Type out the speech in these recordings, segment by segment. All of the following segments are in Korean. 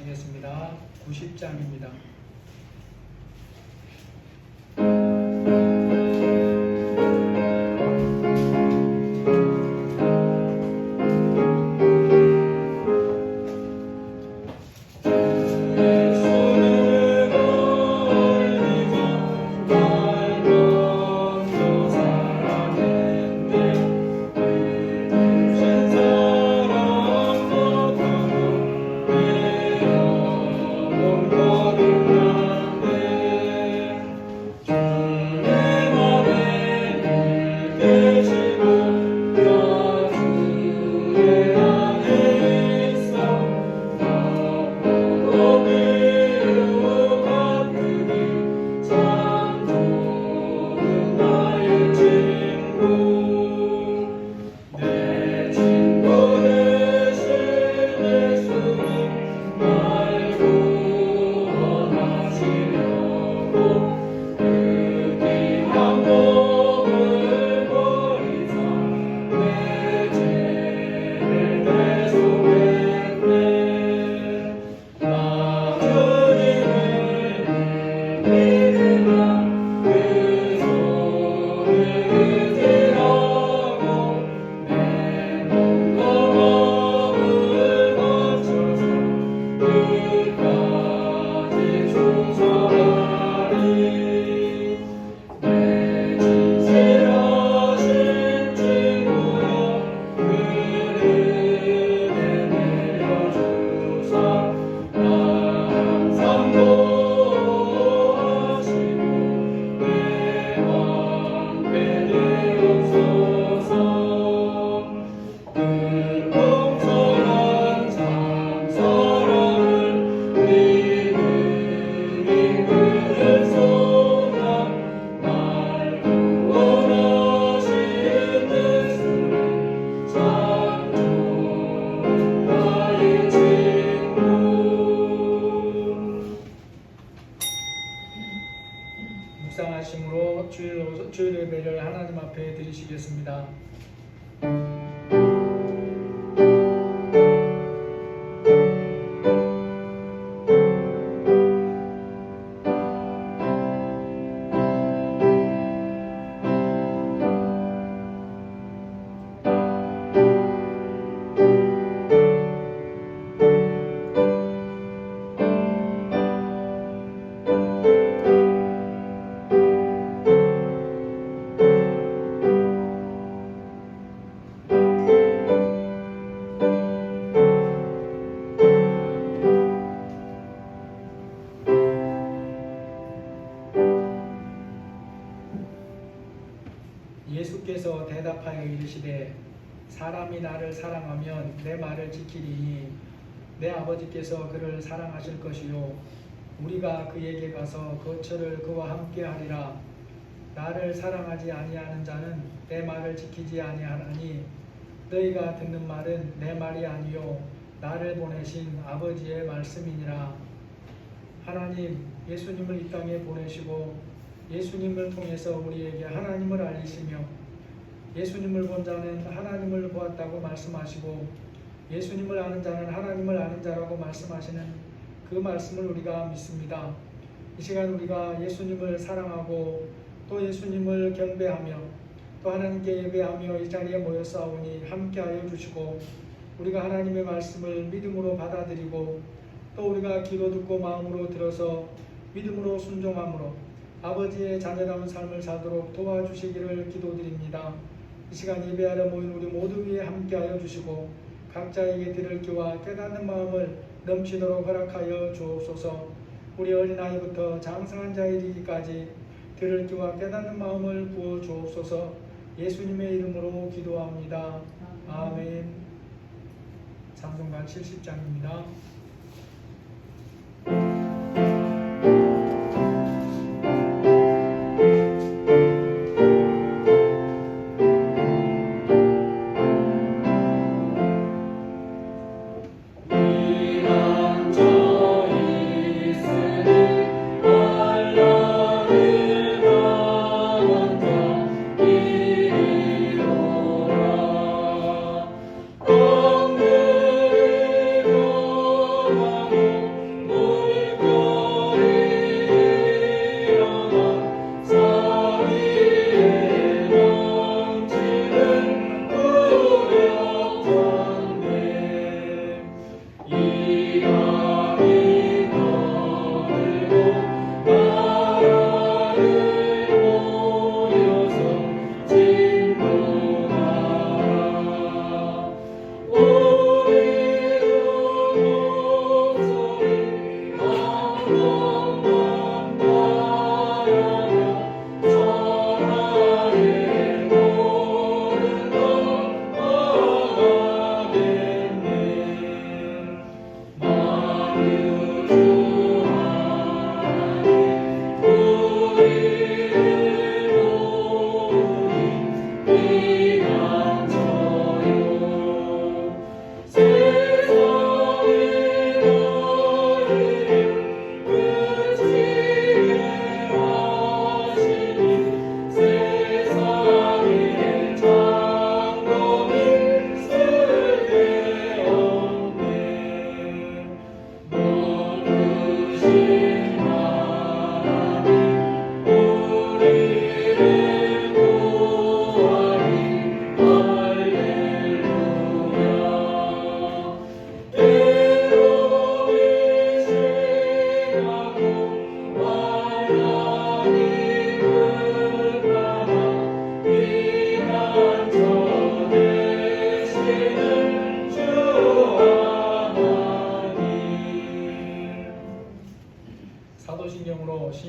드리겠습니다. 90장입니다. 묵상하심으로 주일 예배를 하나님 앞에 드리시겠습니다. 예수께서 대답하여 이르시되 사람이 나를 사랑하면 내 말을 지키리니 내 아버지께서 그를 사랑하실 것이요 우리가 그에게 가서 거처를 그와 함께 하리라. 나를 사랑하지 아니하는 자는 내 말을 지키지 아니하나니 너희가 듣는 말은 내 말이 아니요 나를 보내신 아버지의 말씀이니라. 하나님 예수님을 이 땅에 보내시고 예수님을 통해서 우리에게 하나님을 알리시며 예수님을 본 자는 하나님을 보았다고 말씀하시고 예수님을 아는 자는 하나님을 아는 자라고 말씀하시는 그 말씀을 우리가 믿습니다. 이 시간 우리가 예수님을 사랑하고 또 예수님을 경배하며 또 하나님께 예배하며 이 자리에 모여싸우니 함께하여 주시고 우리가 하나님의 말씀을 믿음으로 받아들이고 또 우리가 귀로 듣고 마음으로 들어서 믿음으로 순종함으로 아버지의 자녀다운 삶을 살도록 도와주시기를 기도드립니다. 이 시간 예배하러 모인 우리 모두 위에 함께하여 주시고 각자에게 들을 귀와 깨닫는 마음을 넘치도록 허락하여 주옵소서. 우리 어린아이부터 장성한 자에 이르기까지 들을 귀와 깨닫는 마음을 부어 주옵소서. 예수님의 이름으로 기도합니다. 아멘. 찬송가 70장입니다. 오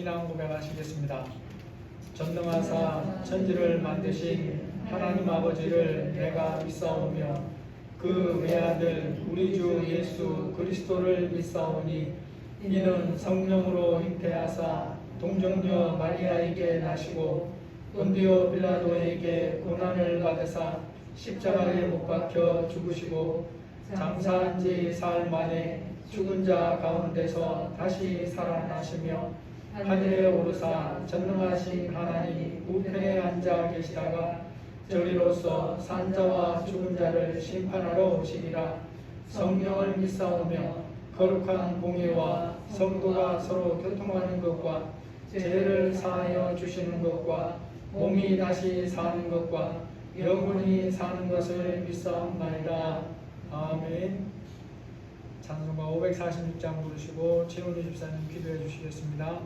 비난 고백하시겠습니다. 전능하사 천지를 만드신 하나님 아버지를 내가 믿사오며 그 외아들 우리 주 예수 그리스도를 믿사오니 이는 성령으로 잉태하사 동정녀 마리아에게 나시고 본디오 빌라도에게 고난을 받으사 십자가에 못 박혀 죽으시고 장사한 지 사흘 만에 죽은 자 가운데서 다시 살아나시며 하늘에 오르사 전능하신 하나님 우편에 앉아 계시다가 저리로서 산자와 죽은 자를 심판하러 오시리라. 성령을 믿사오며 거룩한 공예와 성도가 서로 교통하는 것과 죄를 사하여 주시는 것과 몸이 다시 사는 것과 영원히 사는 것을 믿사옵나이다. 아멘. 찬송가 546장 부르시고 최은희 집사님 기도해 주시겠습니다.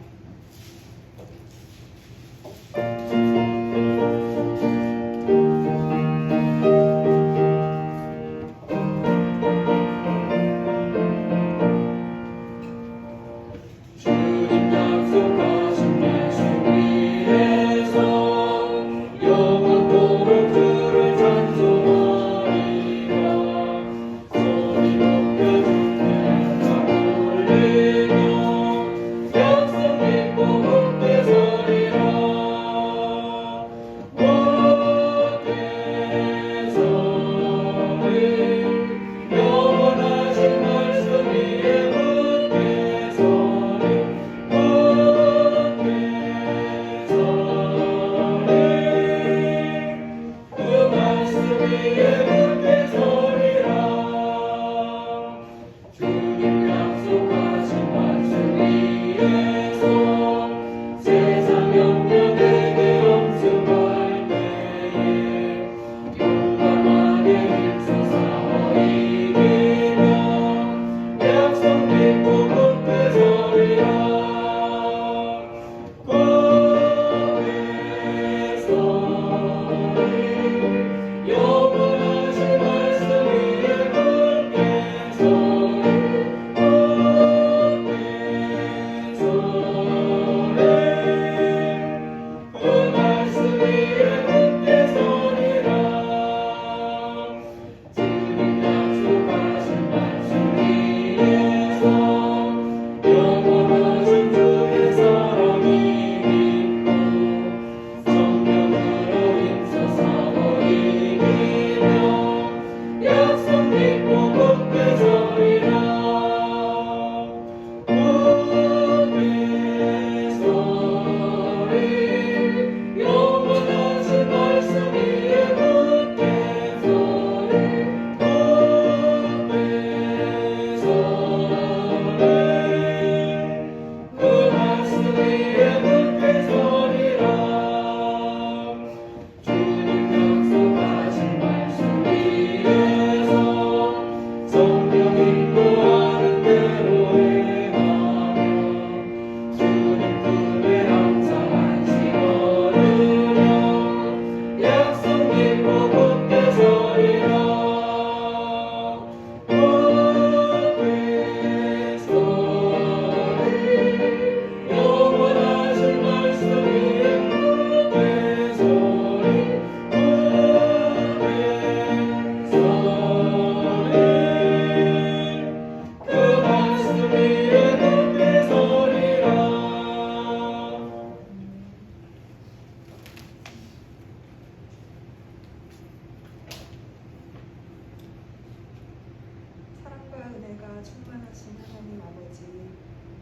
충만하신 하나님 아버지,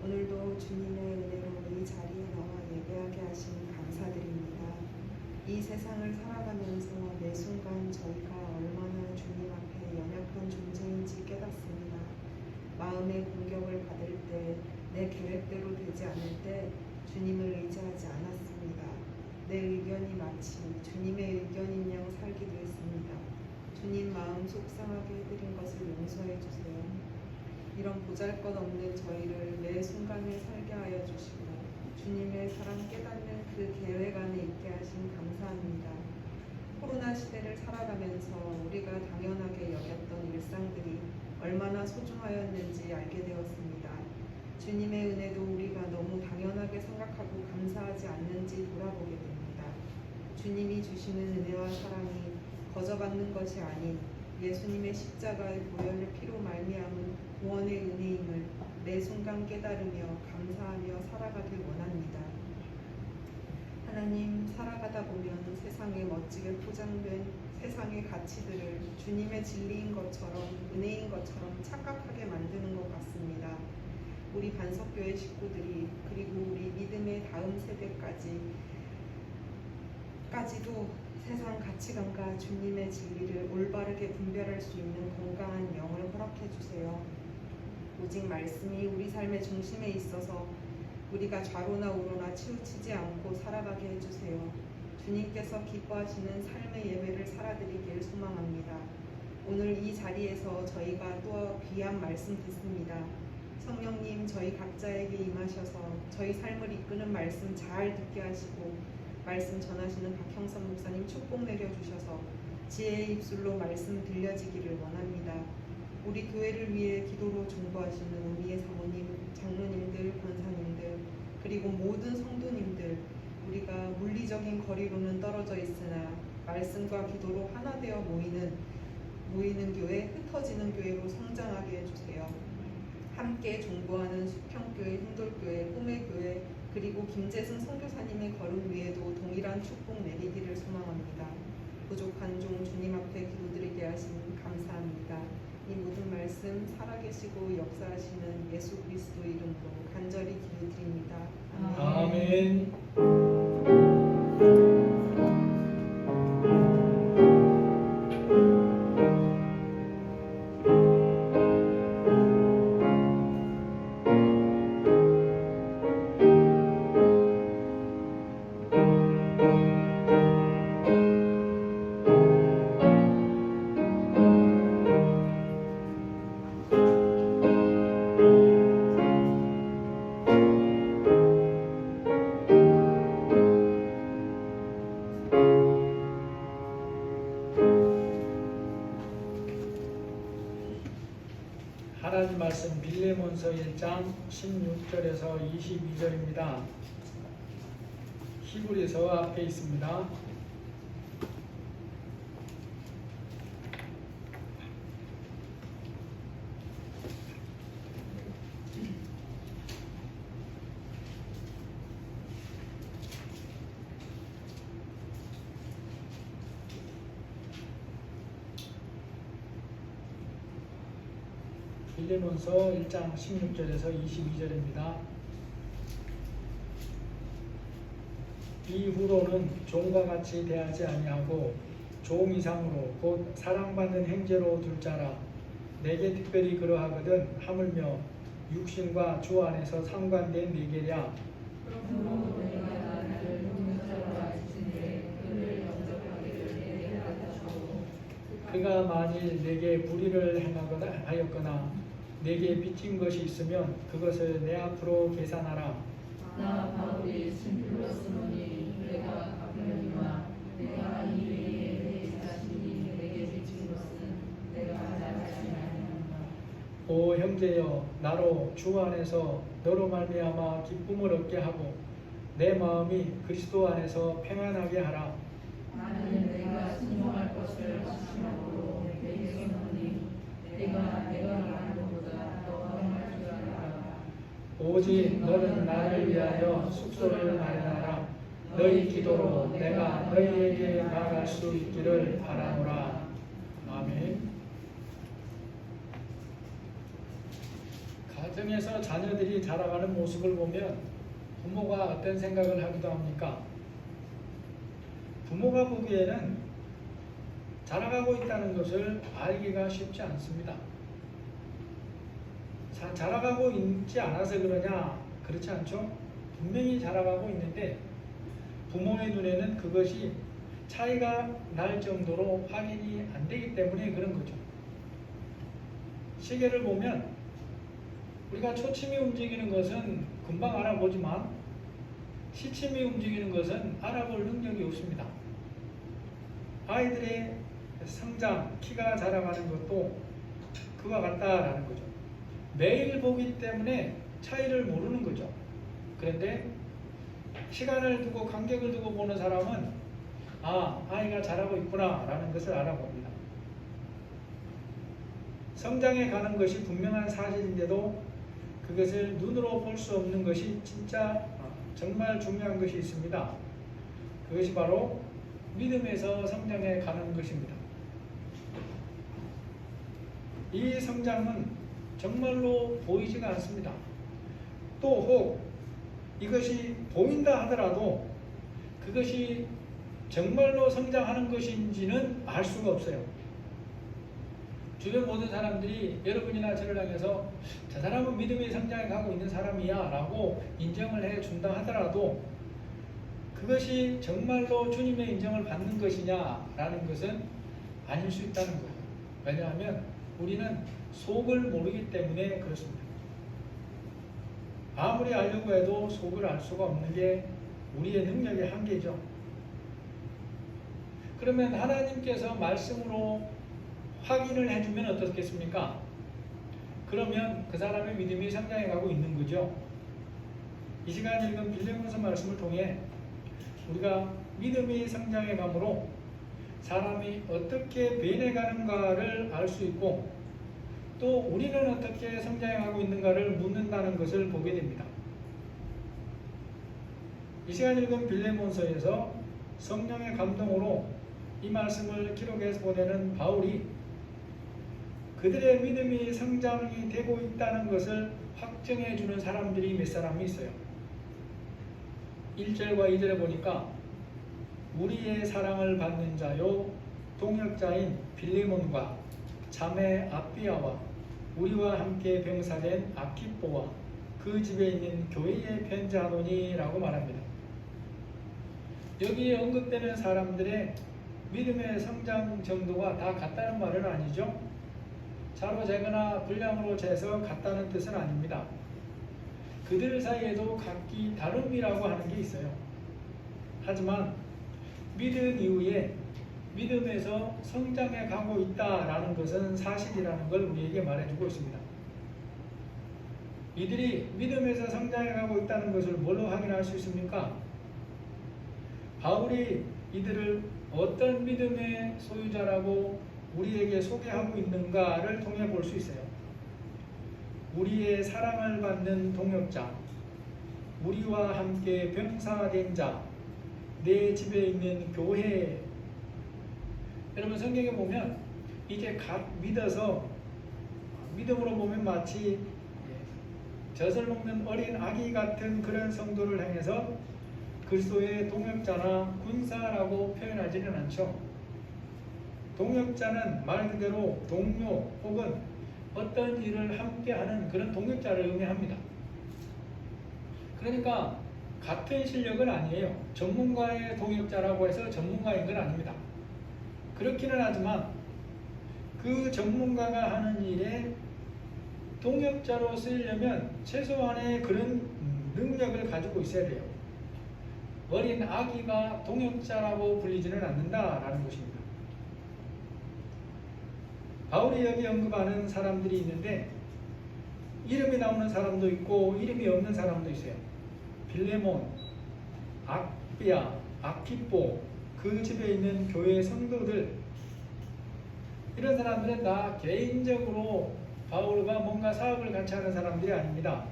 오늘도 주님의 은혜로 이 자리에 나와 예배하게 하시니 감사드립니다. 이 세상을 살아가면서 매 순간 저희가 얼마나 주님 앞에 연약한 존재인지 깨닫습니다. 마음의 공격을 받을 때, 내 계획대로 되지 않을 때 주님을 의지하지 않았습니다. 내 의견이 마치 주님의 의견인 양 살기도 했습니다. 주님 마음 속상하게 해드린 것을 용서해 주세요. 이런 보잘것없는 저희를 매 순간에 살게 하여 주시고 주님의 사랑 깨닫는 그 계획 안에 있게 하신 감사합니다. 코로나 시대를 살아가면서 우리가 당연하게 여겼던 일상들이 얼마나 소중하였는지 알게 되었습니다. 주님의 은혜도 우리가 너무 당연하게 생각하고 주님이 주시는 은혜와 사랑이 거저받는 것이 아닌 예수님의 십자가의 보혈의 피로 말미암은 구원의 은혜임을 매 순간 깨달으며 감사하며 살아가길 원합니다. 하나님, 살아가다 보면 세상에 멋지게 포장된 세상의 가치들을 주님의 진리인 것처럼 은혜인 것처럼 착각하게 만드는 것 같습니다. 우리 반석교회 식구들이 그리고 우리 믿음의 다음 세대까지도 세상 가치관과 주님의 진리를 올바르게 분별할 수 있는 건강한 영을 허락해 주세요. 오직 말씀이 우리 삶의 중심에 있어서 우리가 좌로나 우로나 치우치지 않고 살아가게 해주세요. 주님께서 기뻐하시는 삶의 예배를 살아드리길 소망합니다. 오늘 이 자리에서 저희가 또 귀한 말씀 듣습니다. 성령님, 저희 각자에게 임하셔서 저희 삶을 이끄는 말씀 잘 듣게 하시고 말씀 전하시는 박형선 목사님 축복 내려주셔서 지혜의 입술로 말씀 들려지기를 원합니다. 우리 교회를 위해 기도로 중보하시는 우리의 사모님, 장로님들, 권사님들, 그리고 모든 성도님들, 우리가 물리적인 거리로는 떨어져 있으나 말씀과 기도로 하나 되어 모이는 교회, 흩어지는 교회로 성장하게 해주세요. 함께 중보하는 수평교회, 흥돌교회, 꿈의 교회, 그리고 김재승 선교사님의 걸음 위에도 동일한 축복 내리기를 소망합니다. 부족한 종 주님 앞에 기도드리게 하시니 감사합니다. 이 모든 말씀 살아계시고 역사하시는 예수 그리스도 이름으로 간절히 기도드립니다. 아멘. 하나님 말씀 빌레몬서 1장 16절에서 22절입니다. 히브리서 앞에 있습니다. 빌레몬서 1장 16절에서 22절입니다. 이후로는 종과 같이 대하지 아니하고 종 이상으로 곧 사랑받는 행제로 둘 자라. 내게 특별히 그러하거든 하물며 육신과 주 안에서 상관된 네게랴. 그가 만일 내게 불의를 행하거나 하였거나 내게 빚진 것이 있으면 그것을 내 앞으로 계산하라. 나 바울이 승필로 쓰노니 내가 갚으려니와 내가 이에 내 자신이 내게 빚진 것은 내가 나가지 아니하노라. 오 형제여, 나로 주 안에서 너로 말미암아 기쁨을 얻게 하고 내 마음이 그리스도 안에서 평안하게 하라. 나는 내가 순종할 것을 확신하고 내게 쓰노니 내가 말하는 것보다 더 행할 줄 알아. 오직 너는 나를 위하여 숙소를 마련하라. 너희 기도로 내가 너희에게 나아갈 수 있기를 바라노라. 아멘. 가정에서 자녀들이 자라가는 모습을 보면 부모가 어떤 생각을 하기도 합니까? 부모가 보기에는 자라가고 있다는 것을 알기가 쉽지 않습니다. 자라가고 있지 않아서 그러냐? 그렇지 않죠? 분명히 자라가고 있는데 부모의 눈에는 그것이 차이가 날 정도로 확인이 안 되기 때문에 그런 거죠. 시계를 보면 우리가 초침이 움직이는 것은 금방 알아보지만 시침이 움직이는 것은 알아볼 능력이 없습니다. 아이들의 성장, 키가 자라가는 것도 그와 같다라는 거죠. 매일 보기 때문에 차이를 모르는 거죠. 그런데 시간을 두고 간격을 두고 보는 사람은 아이가 잘하고 있구나 라는 것을 알아봅니다. 성장해 가는 것이 분명한 사실인데도 그것을 눈으로 볼 수 없는 것이 진짜 정말 중요한 것이 있습니다. 그것이 바로 믿음에서 성장해 가는 것입니다. 이 성장은 정말로 보이지가 않습니다. 또 혹 이것이 보인다 하더라도 그것이 정말로 성장하는 것인지는 알 수가 없어요. 주변 모든 사람들이 여러분이나 저를 향해서 저 사람은 믿음의 성장해 가고 있는 사람이야 라고 인정을 해준다 하더라도 그것이 정말로 주님의 인정을 받는 것이냐라는 것은 아닐 수 있다는 거예요. 왜냐하면 우리는 속을 모르기 때문에 그렇습니다. 아무리 알려고 해도 속을 알 수가 없는 게 우리의 능력의 한계죠. 그러면 하나님께서 말씀으로 확인을 해주면 어떻겠습니까? 그러면 그 사람의 믿음이 성장해 가고 있는 거죠. 이 시간 읽은 빌레몬서 말씀을 통해 우리가 믿음이 성장해 가므로 사람이 어떻게 변해가는가를 알 수 있고 또 우리는 어떻게 성장해 가고 있는가를 묻는다는 것을 보게 됩니다. 이 시간 읽은 빌레몬서에서 성령의 감동으로 이 말씀을 기록해서 보내는 바울이 그들의 믿음이 성장이 되고 있다는 것을 확증해 주는 사람들이 몇 사람이 있어요. 1절과 2절에 보니까 우리의 사랑을 받는 자요 동역자인 빌레몬과 자매 아비아와 우리와 함께 병사된 아키뽀와 그 집에 있는 교회에 편지하노니 라고 말합니다. 여기에 언급되는 사람들의 믿음의 성장 정도가 다 같다는 말은 아니죠. 차로 재거나 분량으로 재서 같다는 뜻은 아닙니다. 그들 사이에도 각기 다름이라고 하는 게 있어요. 하지만 믿은 이후에 믿음에서 성장해 가고 있다라는 것은 사실이라는 걸 우리에게 말해주고 있습니다. 이들이 믿음에서 성장해 가고 있다는 것을 뭘로 확인할 수 있습니까? 바울이 이들을 어떤 믿음의 소유자라고 우리에게 소개하고 있는가를 통해 볼 수 있어요. 우리의 사랑을 받는 동역자, 우리와 함께 병사된 자, 내 집에 있는 교회. 여러분 성경에 보면 이제 갓 믿어서 믿음으로 보면 마치 젖을 먹는 어린 아기 같은 그런 성도를 향해서 그리스도의 동역자나 군사라고 표현하지는 않죠. 동역자는 말 그대로 동료 혹은 어떤 일을 함께하는 그런 동역자를 의미합니다. 그러니까 같은 실력은 아니에요. 전문가의 동역자라고 해서 전문가인 건 아닙니다. 그렇기는 하지만 그 전문가가 하는 일에 동역자로 쓰이려면 최소한의 그런 능력을 가지고 있어야 돼요. 어린 아기가 동역자라고 불리지는 않는다라는 것입니다. 바울이 여기 언급하는 사람들이 있는데 이름이 나오는 사람도 있고 이름이 없는 사람도 있어요. 빌레몬, 아비아, 아키뽀, 그 집에 있는 교회 성도들, 이런 사람들은 다 개인적으로 바울과 뭔가 사업을 같이 하는 사람들이 아닙니다.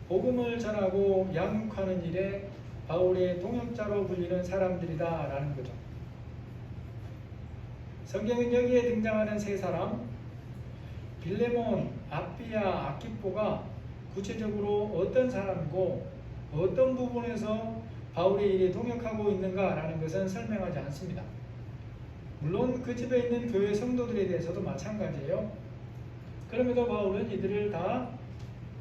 복음을 전하고 양육하는 일에 바울의 동역자로 불리는 사람들이다 라는 거죠. 성경은 여기에 등장하는 세 사람, 빌레몬, 아비아, 아키뽀가 구체적으로 어떤 사람이고 어떤 부분에서 바울의 일에 동역하고 있는가 라는 것은 설명하지 않습니다. 물론 그 집에 있는 교회 성도들에 대해서도 마찬가지예요. 그럼에도 바울은 이들을 다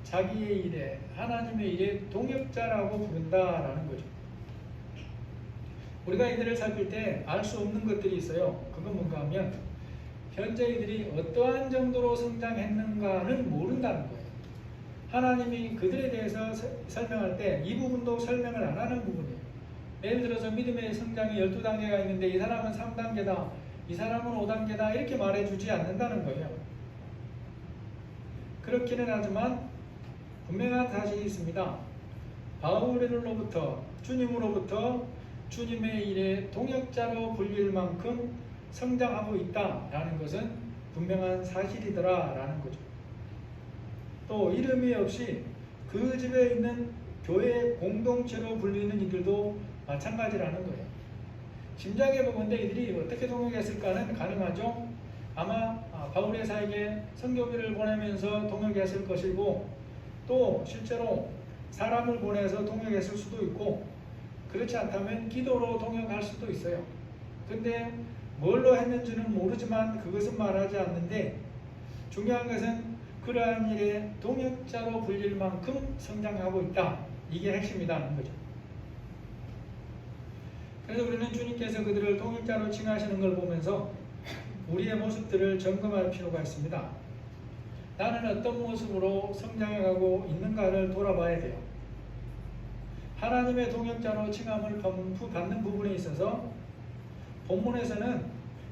자기의 일에, 하나님의 일에 동역자라고 부른다라는 거죠. 우리가 이들을 살필 때 알 수 없는 것들이 있어요. 그건 뭔가 하면 현재 이들이 어떠한 정도로 성장했는가는 모른다는 거예요. 하나님이 그들에 대해서 설명할 때 이 부분도 설명을 안 하는 부분이에요. 예를 들어서 믿음의 성장이 12단계가 있는데 이 사람은 3단계다, 이 사람은 5단계다 이렇게 말해주지 않는다는 거예요. 그렇기는 하지만 분명한 사실이 있습니다. 바울로부터, 주님으로부터 주님의 일에 동역자로 불릴 만큼 성장하고 있다라는 것은 분명한 사실이더라라는 거죠. 또 이름이 없이 그 집에 있는 교회 공동체로 불리는 이들도 마찬가지라는 거예요. 심장해 보건대 이들이 어떻게 동역했을까는 가능하죠. 아마 바울의 사에게 선교비를 보내면서 동역했을 것이고, 또 실제로 사람을 보내서 동역했을 수도 있고, 그렇지 않다면 기도로 동역할 수도 있어요. 근데 뭘로 했는지는 모르지만 그것은 말하지 않는데, 중요한 것은 그러한 일에 동역자로 불릴 만큼 성장하고 있다. 이게 핵심이라는 거죠. 그래서 우리는 주님께서 그들을 동역자로 칭하시는 걸 보면서 우리의 모습들을 점검할 필요가 있습니다. 나는 어떤 모습으로 성장해가고 있는가를 돌아봐야 돼요. 하나님의 동역자로 칭함을 받는 부분에 있어서 본문에서는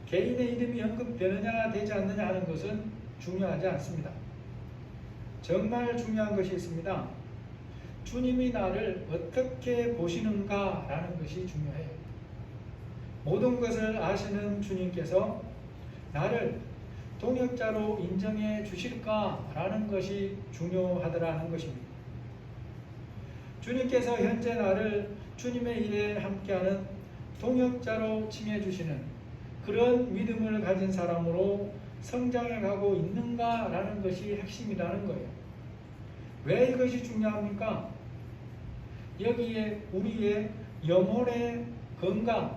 개인의 이름이 언급되느냐 되지 않느냐 하는 것은 중요하지 않습니다. 정말 중요한 것이 있습니다. 주님이 나를 어떻게 보시는가라는 것이 중요해요. 모든 것을 아시는 주님께서 나를 동역자로 인정해 주실까라는 것이 중요하더라는 것입니다. 주님께서 현재 나를 주님의 일에 함께하는 동역자로 칭해 주시는 그런 믿음을 가진 사람으로 성장해 가고 있는가라는 것이 핵심이라는 거예요. 왜 이것이 중요합니까? 여기에 우리의 영혼의 건강,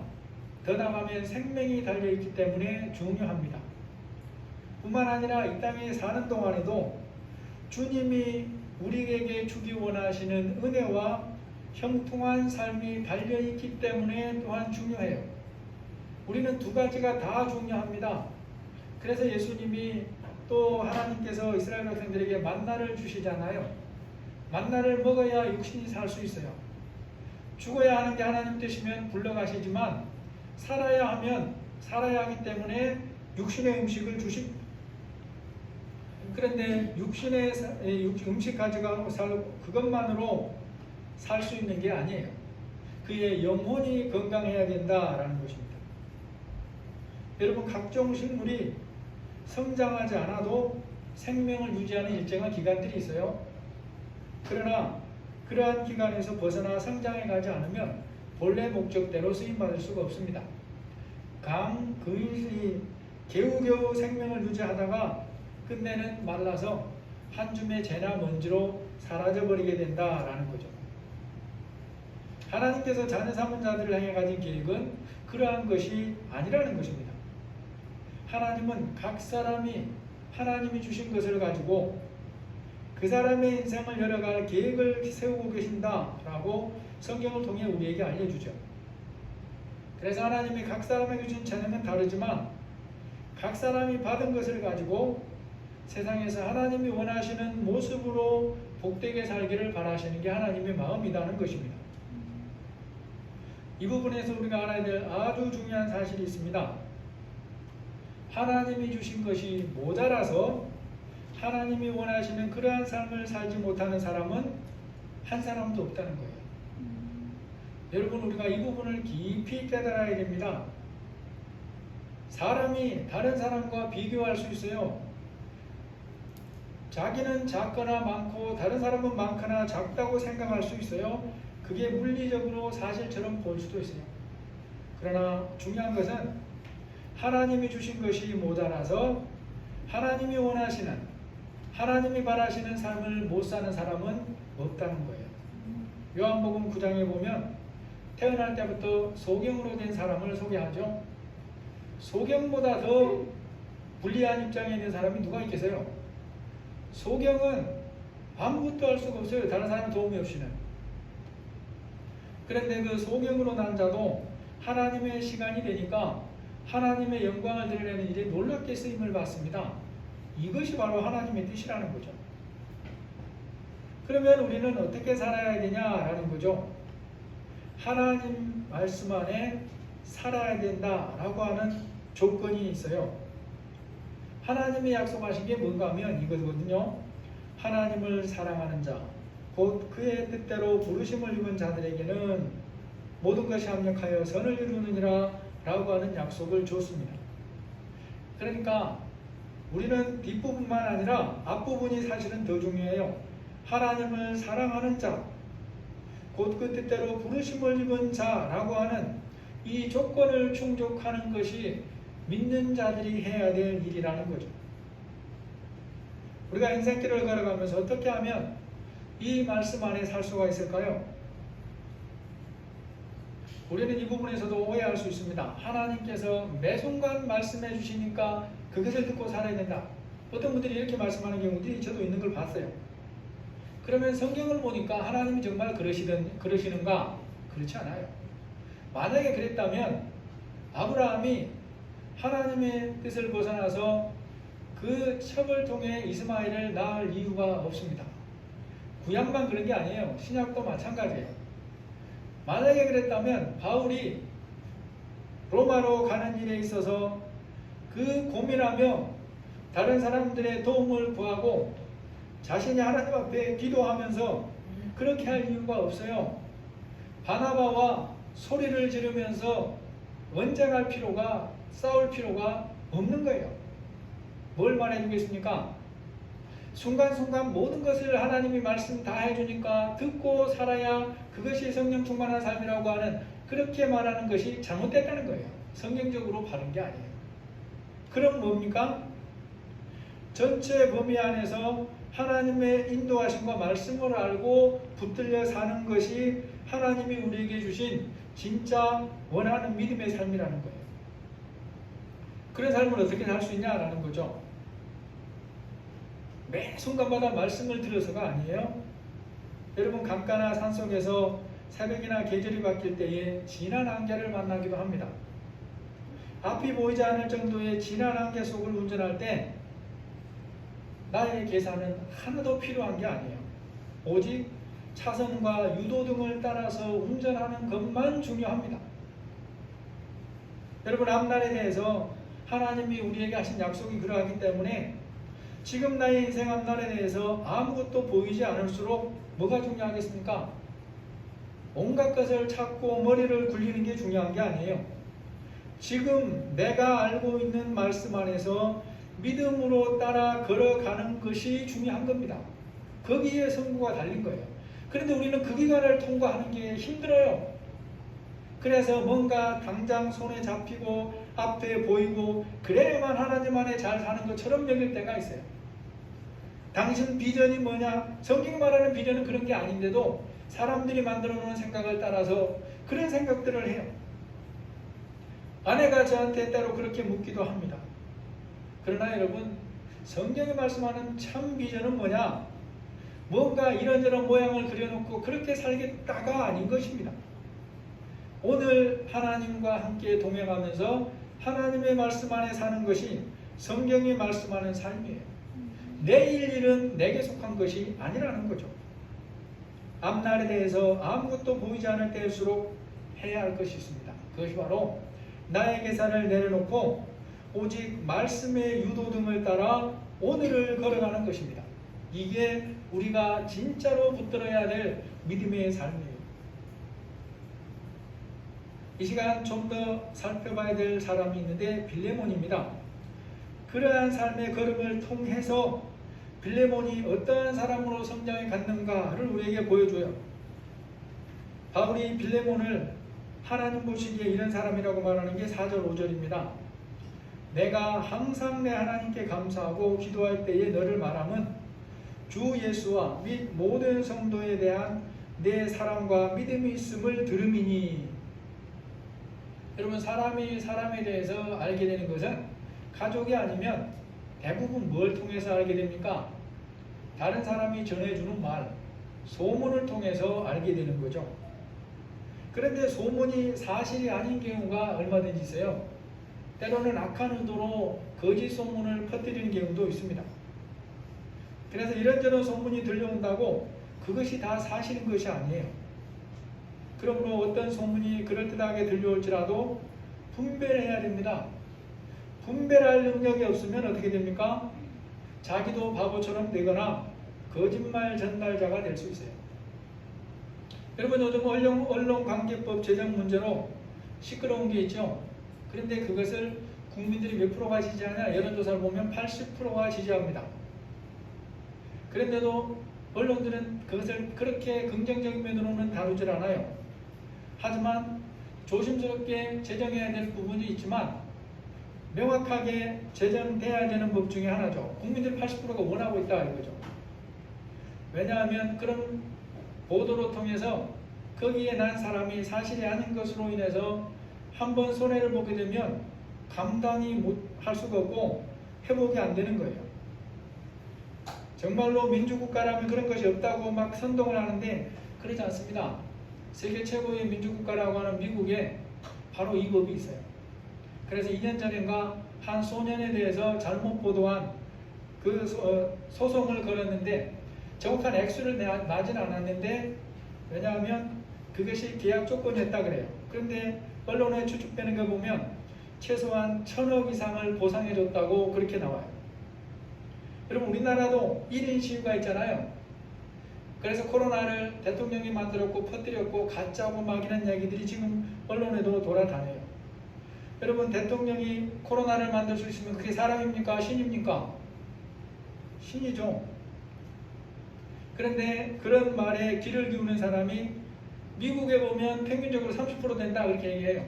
더 나아가면 생명이 달려있기 때문에 중요합니다. 뿐만 아니라 이 땅에 사는 동안에도 주님이 우리에게 주기 원하시는 은혜와 형통한 삶이 달려있기 때문에 또한 중요해요. 우리는 두 가지가 다 중요합니다. 그래서 예수님이 또 하나님께서 이스라엘 백성들에게 만나를 주시잖아요. 만나를 먹어야 육신이 살 수 있어요. 죽어야 하는 게 하나님 뜻이면 굴러가시지만 살아야 하면 살아야 하기 때문에 육신의 음식을 주십니다. 그런데 육신의 음식 가져가고 그것만으로 살 수 있는 게 아니에요. 그의 영혼이 건강해야 된다라는 것입니다. 여러분, 각종 식물이 성장하지 않아도 생명을 유지하는 일정한 기간들이 있어요. 그러나 그러한 기간에서 벗어나 성장해 가지 않으면 본래 목적대로 쓰임받을 수가 없습니다. 겨우겨우 생명을 유지하다가 끝내는 말라서 한 줌의 재나 먼지로 사라져버리게 된다라는 거죠. 하나님께서 자녀 삼은 자들을 향해 가진 계획은 그러한 것이 아니라는 것입니다. 하나님은 각 사람이 하나님이 주신 것을 가지고 그 사람의 인생을 열어갈 계획을 세우고 계신다라고 성경을 통해 우리에게 알려주죠. 그래서 하나님이 각 사람에게 주신 자녀는 다르지만 각 사람이 받은 것을 가지고 세상에서 하나님이 원하시는 모습으로 복되게 살기를 바라시는 게 하나님의 마음이라는 것입니다. 이 부분에서 우리가 알아야 될 아주 중요한 사실이 있습니다. 하나님이 주신 것이 모자라서 하나님이 원하시는 그러한 삶을 살지 못하는 사람은 한 사람도 없다는 거예요. 여러분, 우리가 이 부분을 깊이 깨달아야 됩니다. 사람이 다른 사람과 비교할 수 있어요. 자기는 작거나 많고 다른 사람은 많거나 작다고 생각할 수 있어요. 그게 물리적으로 사실처럼 보일 수도 있어요. 그러나 중요한 것은 하나님이 주신 것이 모자라서 하나님이 원하시는, 하나님이 바라시는 삶을 못 사는 사람은 없다는 거예요. 요한복음 9장에 보면 태어날 때부터 소경으로 된 사람을 소개하죠. 소경보다 더 불리한 입장에 있는 사람이 누가 있겠어요? 소경은 아무것도 할 수가 없어요. 다른 사람 도움이 없이는. 그런데 그 소경으로 난 자도 하나님의 시간이 되니까 하나님의 영광을 드러내는 일에 놀랍게 쓰임을 받습니다. 이것이 바로 하나님의 뜻이라는 거죠. 그러면 우리는 어떻게 살아야 되냐라는 거죠. 하나님 말씀 안에 살아야 된다라고 하는 조건이 있어요. 하나님이 약속하신 게 뭔가 하면 이거거든요. 하나님을 사랑하는 자, 곧 그의 뜻대로 부르심을 입은 자들에게는 모든 것이 합력하여 선을 이루느니라 라고 하는 약속을 줬습니다. 그러니까 우리는 뒷부분만 아니라 앞부분이 사실은 더 중요해요. 하나님을 사랑하는 자, 곧 그 뜻대로 부르심을 입은 자라고 하는 이 조건을 충족하는 것이 믿는 자들이 해야 될 일이라는 거죠. 우리가 인생길을 걸어가면서 어떻게 하면 이 말씀 안에 살 수가 있을까요? 우리는 이 부분에서도 오해할 수 있습니다. 하나님께서 매 순간 말씀해 주시니까 그것을 듣고 살아야 된다. 어떤 분들이 이렇게 말씀하는 경우들이 저도 있는 걸 봤어요. 그러면 성경을 보니까 하나님이 정말 그러시는가? 그렇지 않아요. 만약에 그랬다면 아브라함이 하나님의 뜻을 벗어나서 그 첩을 통해 이스마엘을 낳을 이유가 없습니다. 구약만 그런 게 아니에요. 신약도 마찬가지예요. 만약에 그랬다면 바울이 로마로 가는 일에 있어서 그 고민하며 다른 사람들의 도움을 구하고 자신이 하나님 앞에 기도하면서 그렇게 할 이유가 없어요. 바나바와 소리를 지르면서 언쟁할 필요가, 싸울 필요가 없는 거예요. 뭘 말해주겠습니까? 순간순간 모든 것을 하나님이 말씀 다 해주니까 듣고 살아야 그것이 성령 충만한 삶이라고 하는, 그렇게 말하는 것이 잘못됐다는 거예요. 성경적으로 바른 게 아니에요. 그럼 뭡니까? 전체 범위 안에서 하나님의 인도하심과 말씀을 알고 붙들려 사는 것이 하나님이 우리에게 주신 진짜 원하는 믿음의 삶이라는 거예요. 그런 삶을 어떻게 살 수 있냐라는 거죠. 매 순간마다 말씀을 들어서가 아니에요. 여러분, 강가나 산속에서 새벽이나 계절이 바뀔 때에 진한 안개를 만나기도 합니다. 앞이 보이지 않을 정도의 진한 안개 속을 운전할 때 나의 계산은 하나도 필요한 게 아니에요. 오직 차선과 유도등을 따라서 운전하는 것만 중요합니다. 여러분, 앞날에 대해서 하나님이 우리에게 하신 약속이 그러하기 때문에 지금 나의 인생 앞날에 대해서 아무것도 보이지 않을수록 뭐가 중요하겠습니까? 온갖 것을 찾고 머리를 굴리는 게 중요한 게 아니에요. 지금 내가 알고 있는 말씀 안에서 믿음으로 따라 걸어가는 것이 중요한 겁니다. 거기에 승부가 달린 거예요. 그런데 우리는 그 기간을 통과하는 게 힘들어요. 그래서 뭔가 당장 손에 잡히고 앞에 보이고 그래야만 하나님 안에 잘 사는 것처럼 여길 때가 있어요. 당신 비전이 뭐냐? 성경이 말하는 비전은 그런 게 아닌데도 사람들이 만들어 놓은 생각을 따라서 그런 생각들을 해요. 아내가 저한테 때로 그렇게 묻기도 합니다. 그러나 여러분, 성경이 말씀하는 참 비전은 뭐냐? 뭔가 이런저런 모양을 그려놓고 그렇게 살겠다가 아닌 것입니다. 오늘 하나님과 함께 동행하면서 하나님의 말씀 안에 사는 것이 성경이 말씀하는 삶이에요. 내일 일은 내게 속한 것이 아니라는 거죠. 앞날에 대해서 아무것도 보이지 않을 때일수록 해야 할 것이 있습니다. 그것이 바로 나의 계산을 내려놓고 오직 말씀의 유도등을 따라 오늘을 걸어가는 것입니다. 이게 우리가 진짜로 붙들어야 될 믿음의 삶이에요. 이 시간 좀 더 살펴봐야 될 사람이 있는데 빌레몬입니다. 그러한 삶의 걸음을 통해서 빌레몬이 어떠한 사람으로 성장해 갔는가를 우리에게 보여줘요. 바울이 빌레몬을 하나님 보시기에 이런 사람이라고 말하는 게 4절 5절입니다. 내가 항상 내 하나님께 감사하고 기도할 때에 너를 말함은 주 예수와 및 모든 성도에 대한 내 사랑과 믿음이 있음을 들음이니. 여러분, 사람이 사람에 대해서 알게 되는 것은 가족이 아니면 대부분 뭘 통해서 알게 됩니까? 다른 사람이 전해주는 말, 소문을 통해서 알게 되는 거죠. 그런데 소문이 사실이 아닌 경우가 얼마든지 있어요. 때로는 악한 의도로 거짓 소문을 퍼뜨리는 경우도 있습니다. 그래서 이런저런 소문이 들려온다고 그것이 다 사실인 것이 아니에요. 그러므로 어떤 소문이 그럴듯하게 들려올지라도 분별해야 됩니다. 분별할 능력이 없으면 어떻게 됩니까? 자기도 바보처럼 되거나 거짓말 전달자가 될 수 있어요. 여러분 요즘 언론관계법 제정 문제로 시끄러운 게 있죠. 그런데 그것을 국민들이 몇 프로가 지지하냐? 여론조사를 보면 80%가 지지합니다. 그런데도 언론들은 그것을 그렇게 긍정적인 면으로는 다루질 않아요. 하지만 조심스럽게 제정해야 될 부분이 있지만 명확하게 제정돼야 되는 법 중에 하나죠. 국민들 80%가 원하고 있다 이거죠. 왜냐하면 그런 보도를 통해서 거기에 난 사람이 사실이 아닌 것으로 인해서 한번 손해를 보게 되면 감당이 할 수가 없고 회복이 안 되는 거예요. 정말로 민주국가라면 그런 것이 없다고 막 선동을 하는데 그러지 않습니다. 세계 최고의 민주국가라고 하는 미국에 바로 이 법이 있어요. 그래서 2년 전인가 한 소년에 대해서 잘못 보도한 그 소송을 걸었는데 정확한 액수를 나진 않았는데 왜냐하면 그것이 계약 조건이었다 그래요. 그런데 언론에 추측되는 거 보면 최소한 1,000억 이상을 보상해줬다고 그렇게 나와요. 여러분 우리나라도 1인 시위가 있잖아요. 그래서 코로나를 대통령이 만들었고 퍼뜨렸고 가짜고 막 이런 이야기들이 지금 언론에도 돌아다녀요. 여러분 대통령이 코로나를 만들 수 있으면 그게 사람입니까? 신입니까? 신이죠. 그런데 그런 말에 귀를 기우는 사람이 미국에 보면 평균적으로 30% 된다 그렇게 얘기해요.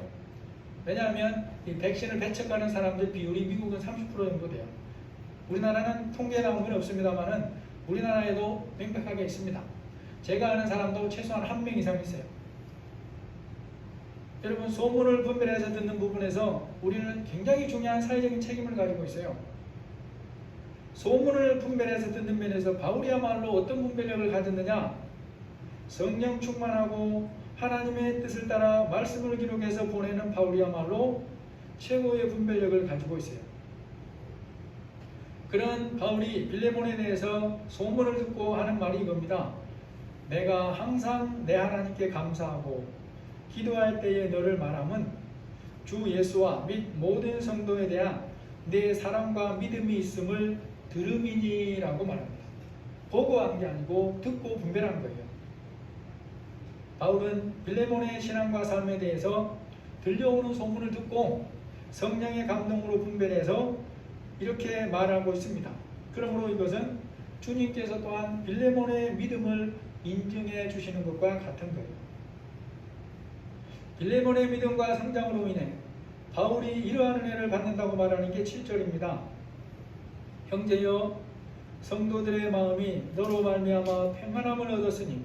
왜냐하면 이 백신을 배척하는 사람들 비율이 미국은 30% 정도 돼요. 우리나라는 통계 나온 건 없습니다만은 우리나라에도 명백하게 있습니다. 제가 아는 사람도 최소한 1명 이상 있어요. 여러분 소문을 분별해서 듣는 부분에서 우리는 굉장히 중요한 사회적인 책임을 가지고 있어요. 소문을 분별해서 듣는 면에서 바울이야말로 어떤 분별력을 가졌느냐? 성령 충만하고 하나님의 뜻을 따라 말씀을 기록해서 보내는 바울이야말로 최고의 분별력을 가지고 있어요. 그런 바울이 빌레몬에 대해서 소문을 듣고 하는 말이 이겁니다. 내가 항상 내 하나님께 감사하고 기도할 때에 너를 말함은 주 예수와 및 모든 성도에 대한 내 사랑과 믿음이 있음을 들음이니라고 말합니다. 보고한 게 아니고 듣고 분별한 거예요. 바울은 빌레몬의 신앙과 삶에 대해서 들려오는 소문을 듣고 성령의 감동으로 분별해서 이렇게 말하고 있습니다. 그러므로 이것은 주님께서 또한 빌레몬의 믿음을 인증해 주시는 것과 같은 거예요. 빌레몬의 믿음과 성장으로 인해 바울이 이러한 은혜를 받는다고 말하는 게 7절입니다. 형제여 성도들의 마음이 너로 말미암아 평안함을 얻었으니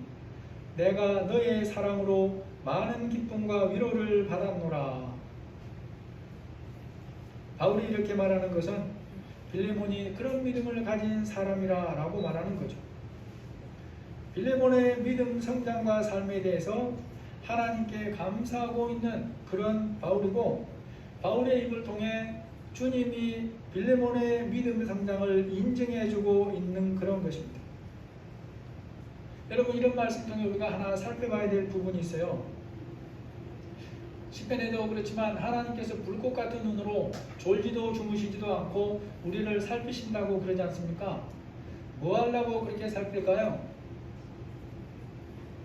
내가 너의 사랑으로 많은 기쁨과 위로를 받았노라. 바울이 이렇게 말하는 것은 빌레몬이 그런 믿음을 가진 사람이라 라고 말하는 거죠. 빌레몬의 믿음 성장과 삶에 대해서 하나님께 감사하고 있는 그런 바울이고 바울의 입을 통해 주님이 빌레몬의 믿음 성장을 인증해주고 있는 그런 것입니다. 여러분 이런 말씀 통해 우리가 하나 살펴봐야 될 부분이 있어요. 시편에도 그렇지만 하나님께서 불꽃 같은 눈으로 졸지도 주무시지도 않고 우리를 살피신다고 그러지 않습니까? 뭐 하려고 그렇게 살필까요?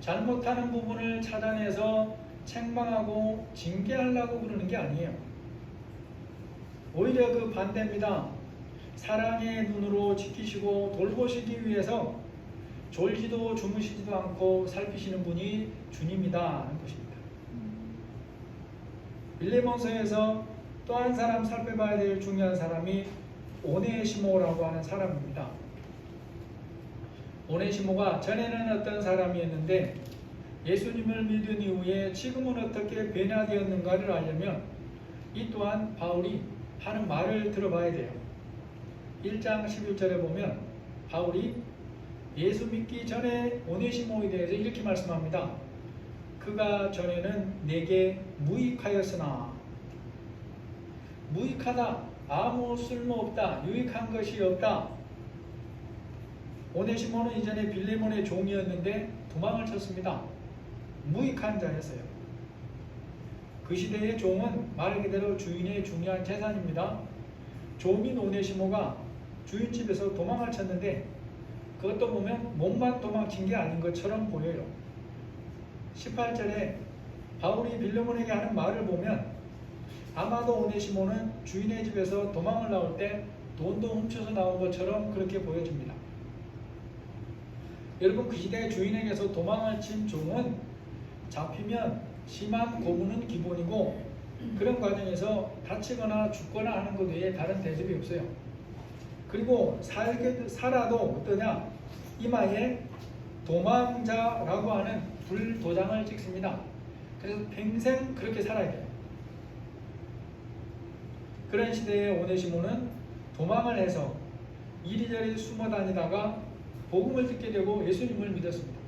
잘못하는 부분을 찾아내서 책망하고 징계하려고 그러는 게 아니에요. 오히려 그 반대입니다. 사랑의 눈으로 지키시고 돌보시기 위해서 졸지도 주무시지도 않고 살피시는 분이 주님이다 하는 것입니다. 빌레몬서에서 또 한 사람 살펴봐야 될 중요한 사람이 오네시모라고 하는 사람입니다. 오네시모가 전에는 어떤 사람이었는데 예수님을 믿은 이후에 지금은 어떻게 변화되었는가를 알려면 이 또한 바울이 하는 말을 들어봐야 돼요. 1장 11절에 보면 바울이 예수 믿기 전에 오네시모에 대해서 이렇게 말씀합니다. 그가 전에는 내게 무익하였으나 무익하다, 아무 쓸모없다, 유익한 것이 없다. 오네시모는 이전에 빌레몬의 종이었는데 도망을 쳤습니다. 무익한 자였어요. 그 시대의 종은 말 그대로 주인의 중요한 재산입니다. 종인 오네시모가 주인집에서 도망을 쳤는데 그것도 보면 몸만 도망친 게 아닌 것처럼 보여요. 18절에 바울이 빌레몬에게 하는 말을 보면 아마도 오네시모는 주인의 집에서 도망을 나올 때 돈도 훔쳐서 나온 것처럼 그렇게 보여집니다. 여러분, 그 시대 주인에게서 도망을 친 종은 잡히면 심한 고문은 기본이고 그런 과정에서 다치거나 죽거나 하는 것 외에 다른 대접이 없어요. 그리고 살아도 어떠냐? 이마에 도망자라고 하는 불도장을 찍습니다. 그래서 평생 그렇게 살아야 돼요. 그런 시대에 오네시모는 도망을 해서 이리저리 숨어 다니다가 복음을 듣게 되고 예수님을 믿었습니다.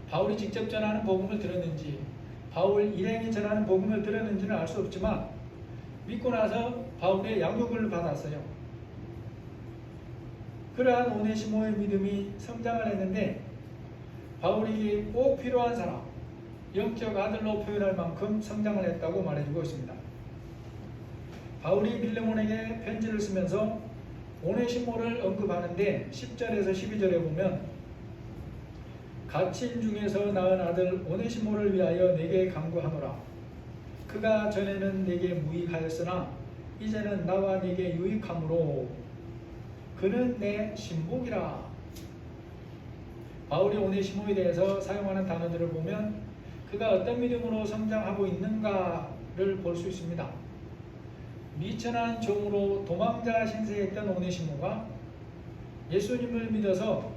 바울이 직접 전하는 복음을 들었는지 바울 일행이 전하는 복음을 들었는지는 알 수 없지만 믿고 나서 바울의 양육을 받았어요. 그러한 오네시모의 믿음이 성장을 했는데 바울이 꼭 필요한 사람, 영적 아들로 표현할 만큼 성장을 했다고 말해주고 있습니다. 바울이 빌레몬에게 편지를 쓰면서 오네시모를 언급하는데 10절에서 12절에 보면 갇힌 중에서 낳은 아들 오네시모를 위하여 내게 간구하노라. 그가 전에는 내게 무익하였으나 이제는 나와 내게 유익함으로 그는 내 신복이라. 바울이 오네시모에 대해서 사용하는 단어들을 보면 그가 어떤 믿음으로 성장하고 있는가를 볼 수 있습니다. 미천한 종으로 도망자 신세했던 오네시모가 예수님을 믿어서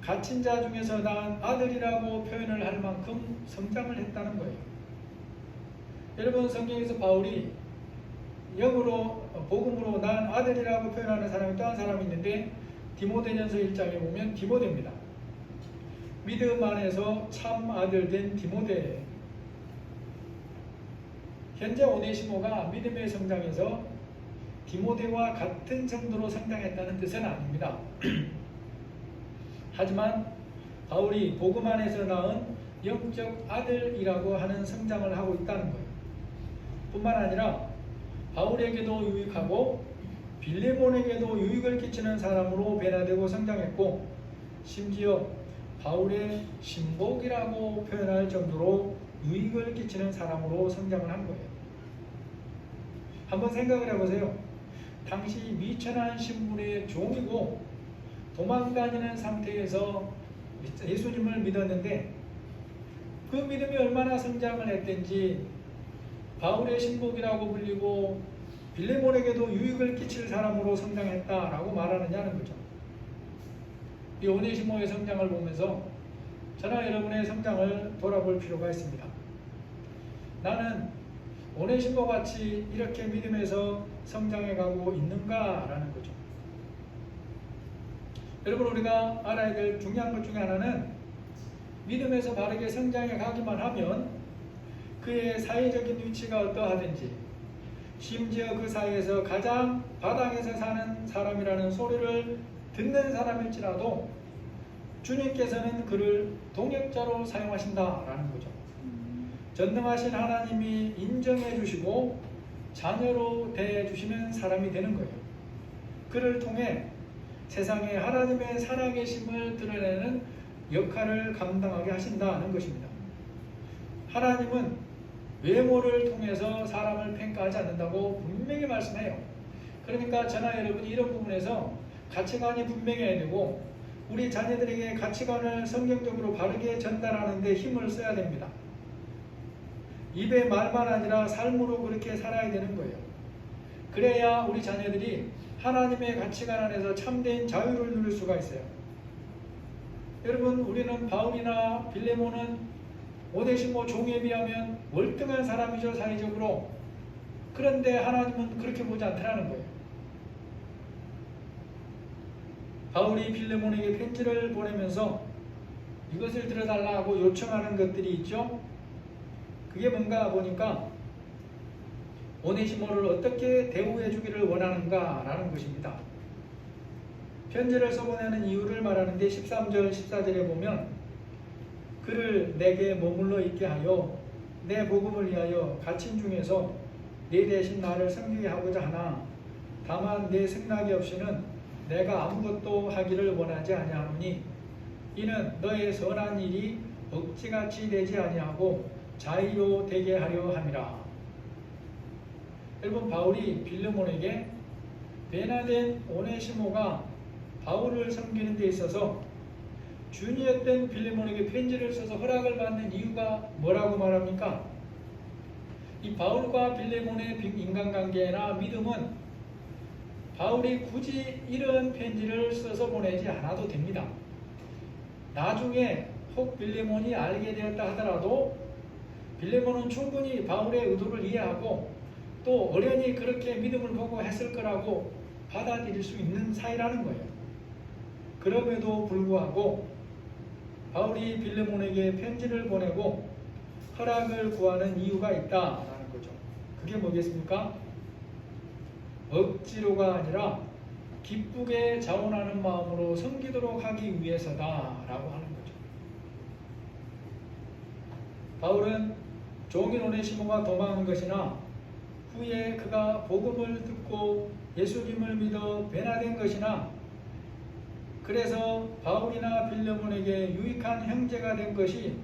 갇힌 자 중에서 낳은 아들이라고 표현을 할 만큼 성장을 했다는 거예요. 여러분, 성경에서 바울이 영으로 복음으로 낳은 아들이라고 표현하는 사람이 또 한 사람이 있는데 디모데전서 1장에 보면 디모데입니다. 믿음 안에서 참 아들 된 디모데. 현재 오네시모가 믿음의 성장에서 디모데와 같은 정도로 성장했다는 뜻은 아닙니다. 하지만 바울이 복음 안에서 낳은 영적 아들이라고 하는 성장을 하고 있다는 거예요. 뿐만 아니라 바울에게도 유익하고 빌레몬에게도 유익을 끼치는 사람으로 변화되고 성장했고 심지어 바울의 신복이라고 표현할 정도로 유익을 끼치는 사람으로 성장을 한 거예요. 한번 생각을 해보세요. 당시 미천한 신분의 종이고 도망다니는 상태에서 예수님을 믿었는데 그 믿음이 얼마나 성장을 했든지 바울의 신복이라고 불리고 빌레몬에게도 유익을 끼칠 사람으로 성장했다라고 말하느냐는 거죠. 이 오네시모의 성장을 보면서 저나 여러분의 성장을 돌아볼 필요가 있습니다. 나는 오네시모 같이 이렇게 믿음에서 성장해가고 있는가라는 거죠. 여러분, 우리가 알아야 될 중요한 것 중에 하나는 믿음에서 바르게 성장해 가기만 하면 그의 사회적인 위치가 어떠하든지 심지어 그 사회에서 가장 바닥에서 사는 사람이라는 소리를 듣는 사람일지라도 주님께서는 그를 동역자로 사용하신다라는 거죠. 전능하신 하나님이 인정해 주시고 자녀로 대해 주시는 사람이 되는 거예요. 그를 통해 세상에 하나님의 살아계심을 드러내는 역할을 감당하게 하신다는 것입니다. 하나님은 외모를 통해서 사람을 평가하지 않는다고 분명히 말씀해요. 그러니까 저나 여러분이 이런 부분에서 가치관이 분명해야 되고 우리 자녀들에게 가치관을 성경적으로 바르게 전달하는 데 힘을 써야 됩니다. 입의 말만 아니라 삶으로 그렇게 살아야 되는 거예요. 그래야 우리 자녀들이 하나님의 가치관 안에서 참된 자유를 누릴 수가 있어요. 여러분, 우리는 바울이나 빌레몬은 오네시모 종에 비하면 월등한 사람이죠, 사회적으로. 그런데 하나님은 그렇게 보지 않더라는 거예요. 바울이 빌레몬에게 편지를 보내면서 이것을 들어달라고 요청하는 것들이 있죠. 그게 뭔가 보니까 오네시모를 어떻게 대우해 주기를 원하는가라는 것입니다. 편지를 써보내는 이유를 말하는데 13절 14절에 보면 그를 내게 머물러 있게 하여 내 복음을 위하여 갇힌 중에서 네 대신 나를 섬기게 하고자 하나 다만 내 승낙이 없이는 내가 아무것도 하기를 원하지 아니하노니 이는 너의 선한 일이 억지같이 되지 아니하고 자의로 되게 하려 함이라. 여러분, 바울이 빌레몬에게 변화된 오네시모가 바울을 섬기는 데 있어서 주인이었던 빌레몬에게 편지를 써서 허락을 받는 이유가 뭐라고 말합니까? 이 바울과 빌레몬의 인간관계나 믿음은 바울이 굳이 이런 편지를 써서 보내지 않아도 됩니다. 나중에 혹 빌레몬이 알게 되었다 하더라도 빌레몬은 충분히 바울의 의도를 이해하고 또 어련히 그렇게 믿음을 보고 했을 거라고 받아들일 수 있는 사이라는 거예요. 그럼에도 불구하고 바울이 빌레몬에게 편지를 보내고 허락을 구하는 이유가 있다라는 거죠. 그게 뭐겠습니까? 억지로가 아니라 기쁘게 자원하는 마음으로 섬기도록 하기 위해서다라고 하는 거죠. 바울은 종인 오네시모가 도망한 것이나 후에 그가 복음을 듣고 예수님을 믿어 변화된 것이나 그래서 바울이나 빌레몬에게 유익한 형제가 된 것이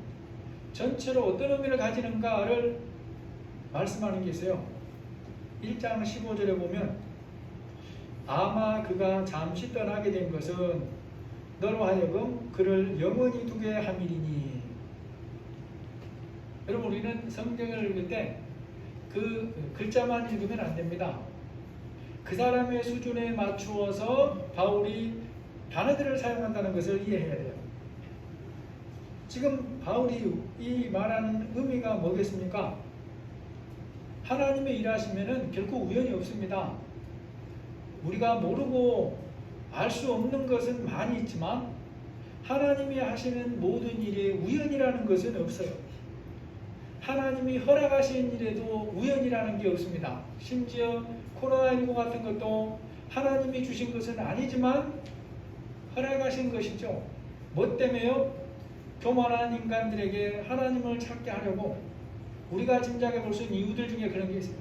전체로 어떤 의미를 가지는가를 말씀하는 게 있어요. 1장 15절에 보면 아마 그가 잠시 떠나게 된 것은 너로 하여금 그를 영원히 두게 함이리니. 여러분, 우리는 성경을 읽을 때 그 글자만 읽으면 안 됩니다. 그 사람의 수준에 맞추어서 바울이 단어들을 사용한다는 것을 이해해야 돼요. 지금 바울이 이 말하는 의미가 뭐겠습니까? 하나님의 일하시면은 결코 우연이 없습니다. 우리가 모르고 알 수 없는 것은 많이 있지만 하나님이 하시는 모든 일에 우연이라는 것은 없어요. 하나님이 허락하신 일에도 우연이라는 게 없습니다. 심지어 코로나19 같은 것도 하나님이 주신 것은 아니지만 허락하신 것이죠. 뭐 때문에요? 교만한 인간들에게 하나님을 찾게 하려고. 우리가 짐작해 볼 수 있는 이유들 중에 그런 게 있어요.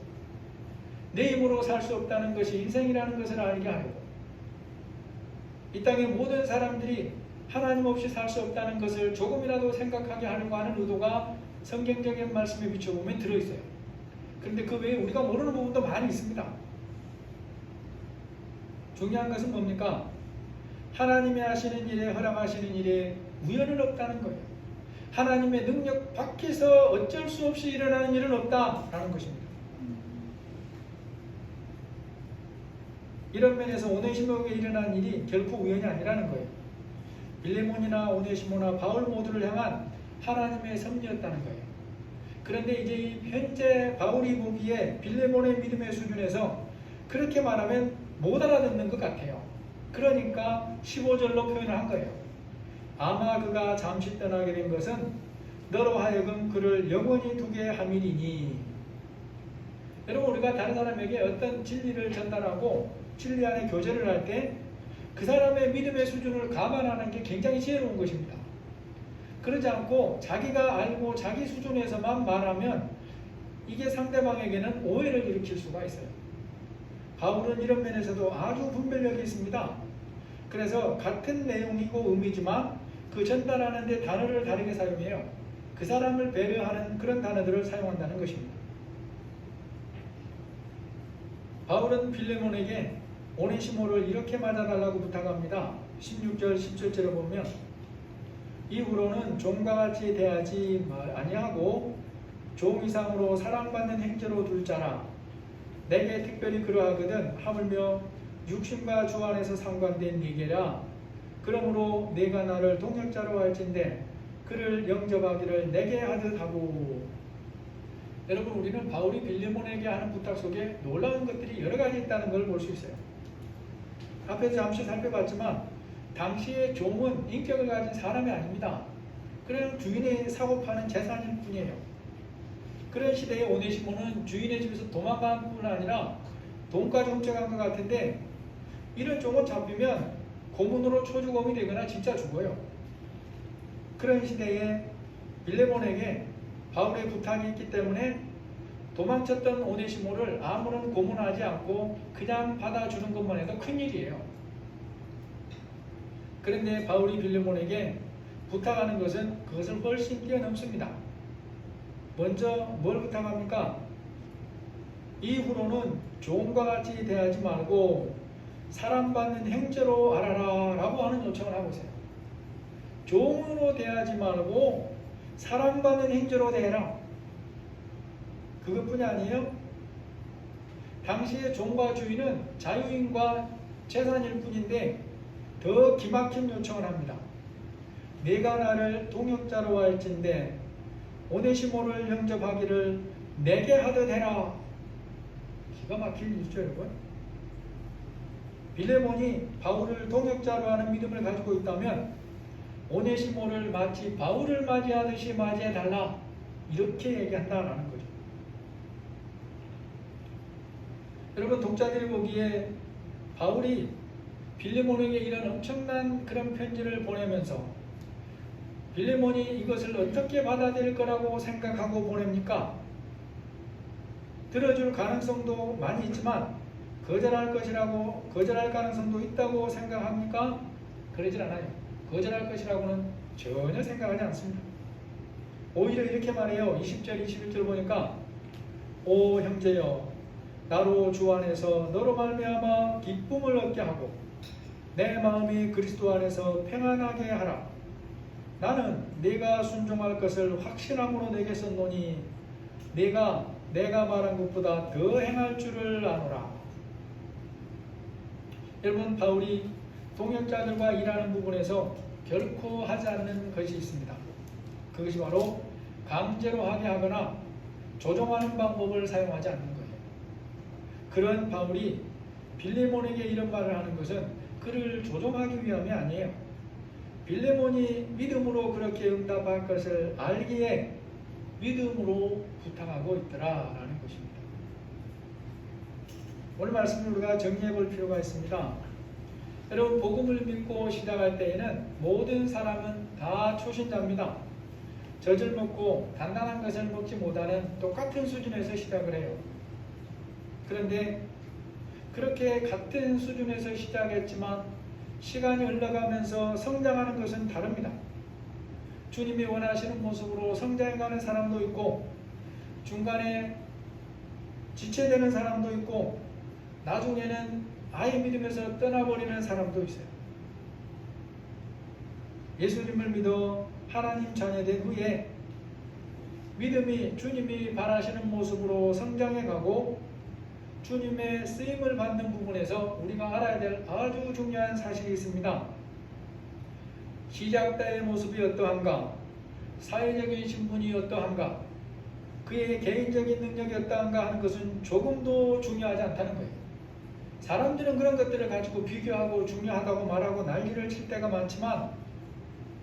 내 힘으로 살 수 없다는 것이 인생이라는 것을 알게 하려고. 이 땅의 모든 사람들이 하나님 없이 살 수 없다는 것을 조금이라도 생각하게 하려고 하는 의도가 성경적인 말씀에 비춰보면 들어있어요. 그런데 그 외에 우리가 모르는 부분도 많이 있습니다. 중요한 것은 뭡니까? 하나님이 하시는 일에, 허락하시는 일에 우연은 없다는 거예요. 하나님의 능력 밖에서 어쩔 수 없이 일어나는 일은 없다라는 것입니다. 이런 면에서 오네시모에게 일어난 일이 결코 우연이 아니라는 거예요. 빌레몬이나 오네시모나 바울 모두를 향한 하나님의 섭리였다는 거예요. 그런데 이제 현재 바울이 보기에 빌레몬의 믿음의 수준에서 그렇게 말하면 못 알아듣는 것 같아요. 그러니까 15절로 표현을 한 거예요. 아마 그가 잠시 떠나게 된 것은 너로 하여금 그를 영원히 두게 함이니니. 여러분, 우리가 다른 사람에게 어떤 진리를 전달하고 진리 안에 교제를 할 때 그 사람의 믿음의 수준을 감안하는 게 굉장히 지혜로운 것입니다. 그러지 않고 자기가 알고 자기 수준에서만 말하면 이게 상대방에게는 오해를 일으킬 수가 있어요. 바울은 이런 면에서도 아주 분별력이 있습니다. 그래서 같은 내용이고 의미지만 그 전달하는 데 단어를 다르게 사용해요. 그 사람을 배려하는 그런 단어들을 사용한다는 것입니다. 바울은 빌레몬에게 오네시모를 이렇게 맞아달라고 부탁합니다. 16절 17절에 보면 이후로는 종과 같이 대하지 아니하고 종 이상으로 사랑받는 행제로 둘 자라. 내게 특별히 그러하거든 하물며 육신과 주 안에서 상관된 네게라. 그러므로 내가 나를 동역자로 할진대 그를 영접하기를 내게 하듯 하고. 여러분, 우리는 바울이 빌레몬에게 하는 부탁 속에 놀라운 것들이 여러 가지 있다는 걸 볼 수 있어요. 앞에서 잠시 살펴봤지만 당시의 종은 인격을 가진 사람이 아닙니다. 그냥 주인의 사고 파는 재산일 뿐이에요. 그런 시대에 오네시모는 주인의 집에서 도망간 뿐 아니라 돈까지 훔쳐간 것 같은데, 이런 종은 잡히면 고문으로 초주검이 되거나 진짜 죽어요. 그런 시대에 빌레몬에게 바울의 부탁이 있기 때문에 도망쳤던 오네시모를 아무런 고문하지 않고 그냥 받아주는 것만 해도 큰일이에요. 그런데 바울이 빌레몬에게 부탁하는 것은 그것을 훨씬 뛰어넘습니다. 먼저 뭘 부탁합니까? 이후로는 종과 같이 대하지 말고 사랑받는 형제로 알아라 라고 하는 요청을 하고 있어요. 종으로 대하지 말고 사랑받는 형제로 대해라. 그것뿐이 아니에요. 당시의 종과 주인은 자유인과 재산일 뿐인데 더 기막힌 요청을 합니다. 내가 나를 동역자로 할진대 오네시모를 영접하기를 내게 하듯 해라. 기가 막힐 일이죠, 여러분. 빌레몬이 바울을 동역자로 하는 믿음을 가지고 있다면 오네시모를 마치 바울을 맞이하듯이 맞이해달라, 이렇게 얘기한다라는 거죠. 여러분, 독자들이 보기에 바울이 빌레몬에게 이런 엄청난 그런 편지를 보내면서 빌레몬이 이것을 어떻게 받아들일 거라고 생각하고 보냅니까? 들어줄 가능성도 많이 있지만 거절할 가능성도 있다고 생각합니까? 그러질 않아요. 거절할 것이라고는 전혀 생각하지 않습니다. 오히려 이렇게 말해요. 20절 21절 보니까 오 형제여, 나로 주 안에서 너로 말미암아 기쁨을 얻게 하고 내 마음이 그리스도 안에서 평안하게 하라. 나는 네가 순종할 것을 확신함으로 내게 썼노니 내가 말한 것보다 더 행할 줄을 아노라. 여러분, 바울이 동역자들과 일하는 부분에서 결코 하지 않는 것이 있습니다. 그것이 바로 강제로 하게 하거나 조종하는 방법을 사용하지 않는 거예요. 그런 바울이 빌레몬에게 이런 말을 하는 것은 그를 조종하기 위함이 아니에요. 빌레몬이 믿음으로 그렇게 응답할 것을 알기에 믿음으로 부탁하고 있더라라는 것입니다. 오늘 말씀을 우리가 정리해 볼 필요가 있습니다. 여러분, 복음을 믿고 시작할 때에는 모든 사람은 다 초신자입니다. 젖을 먹고 단단한 것을 먹지 못하는 똑같은 수준에서 시작을 해요. 그런데 그렇게 같은 수준에서 시작했지만 시간이 흘러가면서 성장하는 것은 다릅니다. 주님이 원하시는 모습으로 성장해가는 사람도 있고 중간에 지체되는 사람도 있고 나중에는 아예 믿음에서 떠나버리는 사람도 있어요. 예수님을 믿어 하나님 자녀된 후에 믿음이 주님이 바라시는 모습으로 성장해가고 주님의 쓰임을 받는 부분에서 우리가 알아야 될 아주 중요한 사실이 있습니다. 시작 때의 모습이 어떠한가, 사회적인 신분이 어떠한가, 그의 개인적인 능력이 어떠한가 하는 것은 조금도 중요하지 않다는 거예요. 사람들은 그런 것들을 가지고 비교하고 중요하다고 말하고 난리를 칠 때가 많지만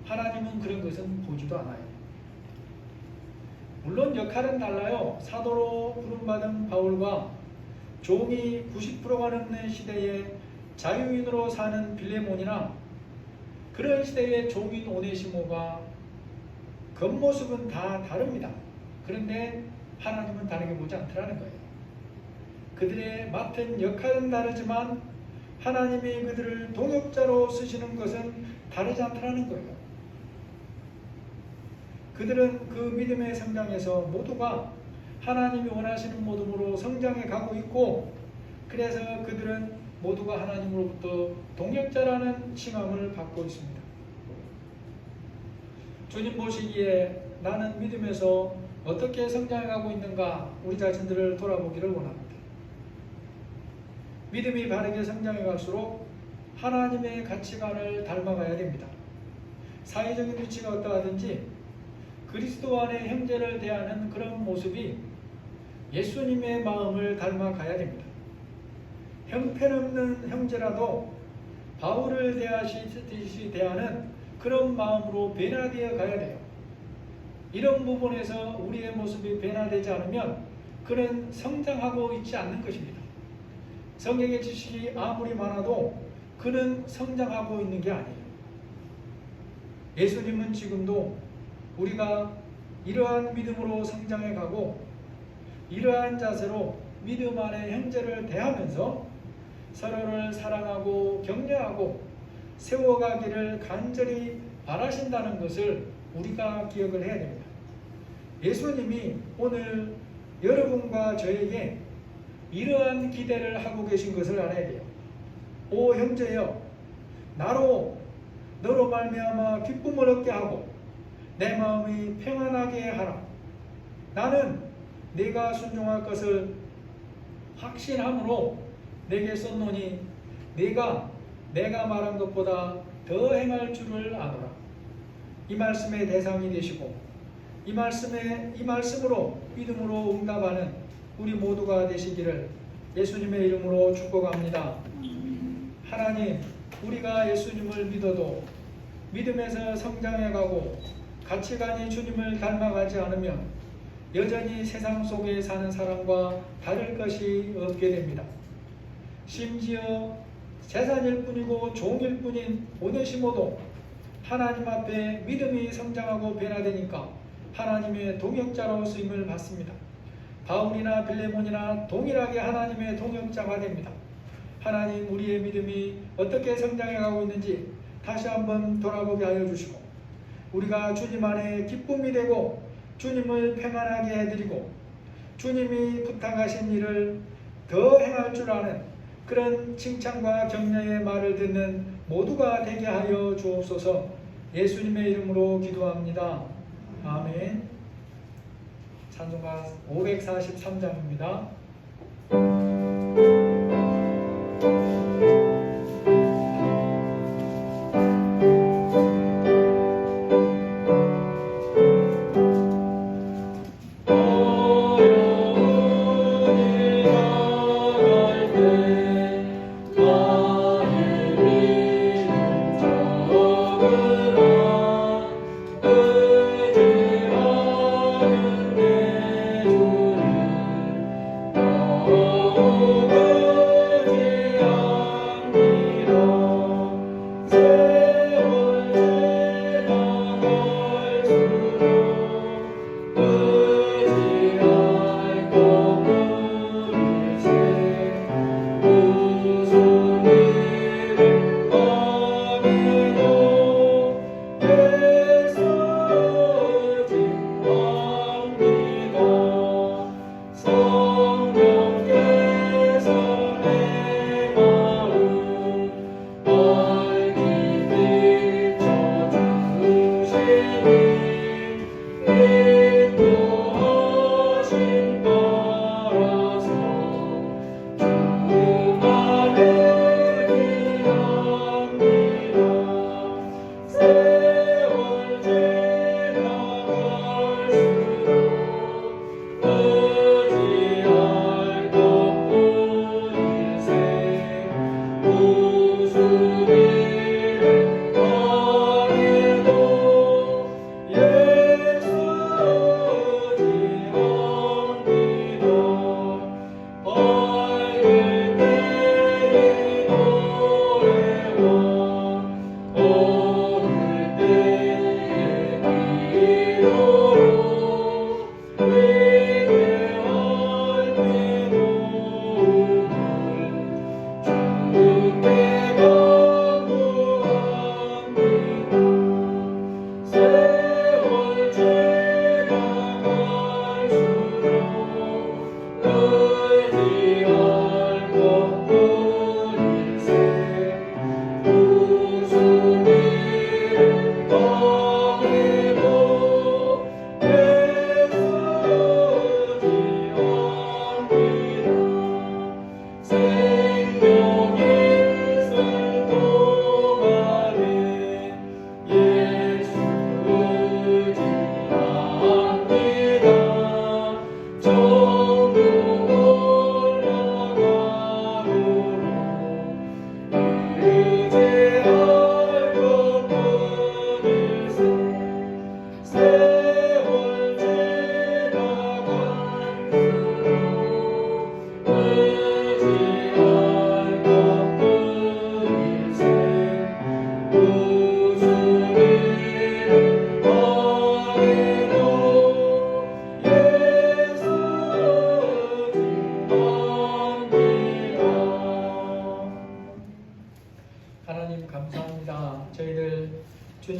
하나님은 그런 것은 보지도 않아요. 물론 역할은 달라요. 사도로 부름받은 바울과 종이 90%가 넘는 시대에 자유인으로 사는 빌레몬이나 그런 시대의 종인 오네시모가 겉모습은 다 다릅니다. 그런데 하나님은 다르게 보지 않더라는 거예요. 그들의 맡은 역할은 다르지만 하나님이 그들을 동역자로 쓰시는 것은 다르지 않더라는 거예요. 그들은 그 믿음의 성장에서 모두가 하나님이 원하시는 모습으로 성장해 가고 있고, 그래서 그들은 모두가 하나님으로부터 동역자라는 칭함을 받고 있습니다. 주님 보시기에 나는 믿음에서 어떻게 성장해 가고 있는가, 우리 자신들을 돌아보기를 원합니다. 믿음이 바르게 성장해 갈수록 하나님의 가치관을 닮아가야 됩니다. 사회적인 위치가 어떠하든지 그리스도 안에 형제를 대하는 그런 모습이 예수님의 마음을 닮아가야 됩니다. 형편없는 형제라도 바울을 대하시듯이 대하는 그런 마음으로 변화되어 가야 돼요. 이런 부분에서 우리의 모습이 변화되지 않으면 그는 성장하고 있지 않는 것입니다. 성경의 지식이 아무리 많아도 그는 성장하고 있는 게 아니에요. 예수님은 지금도 우리가 이러한 믿음으로 성장해 가고 이러한 자세로 믿음 안에 형제를 대하면서 서로를 사랑하고 격려하고 세워가기를 간절히 바라신다는 것을 우리가 기억을 해야 됩니다. 예수님이 오늘 여러분과 저에게 이러한 기대를 하고 계신 것을 알아야 돼요. 오 형제여, 너로 말미암아 기쁨을 얻게 하고 내 마음이 평안하게 하라. 나는 네가 순종할 것을 확신함으로 내게 썼노니 네가 내가 말한 것보다 더 행할 줄을 아노라. 이 말씀의 대상이 되시고 이 말씀으로 믿음으로 응답하는 우리 모두가 되시기를 예수님의 이름으로 축복합니다. 하나님, 우리가 예수님을 믿어도 믿음에서 성장해가고 가치관이 주님을 닮아가지 않으면 여전히 세상 속에 사는 사람과 다를 것이 없게 됩니다. 심지어 재산일 뿐이고 종일 뿐인 오네시모도 하나님 앞에 믿음이 성장하고 변화되니까 하나님의 동역자로 쓰임을 받습니다. 바울이나 빌레몬이나 동일하게 하나님의 동역자가 됩니다. 하나님, 우리의 믿음이 어떻게 성장해가고 있는지 다시 한번 돌아보게 하여 주시고 우리가 주님 안에 기쁨이 되고 주님을 평안하게 해드리고 주님이 부탁하신 일을 더 행할 줄 아는 그런 칭찬과 격려의 말을 듣는 모두가 되게 하여 주옵소서. 예수님의 이름으로 기도합니다. 아멘. 찬송가 543장입니다. Oh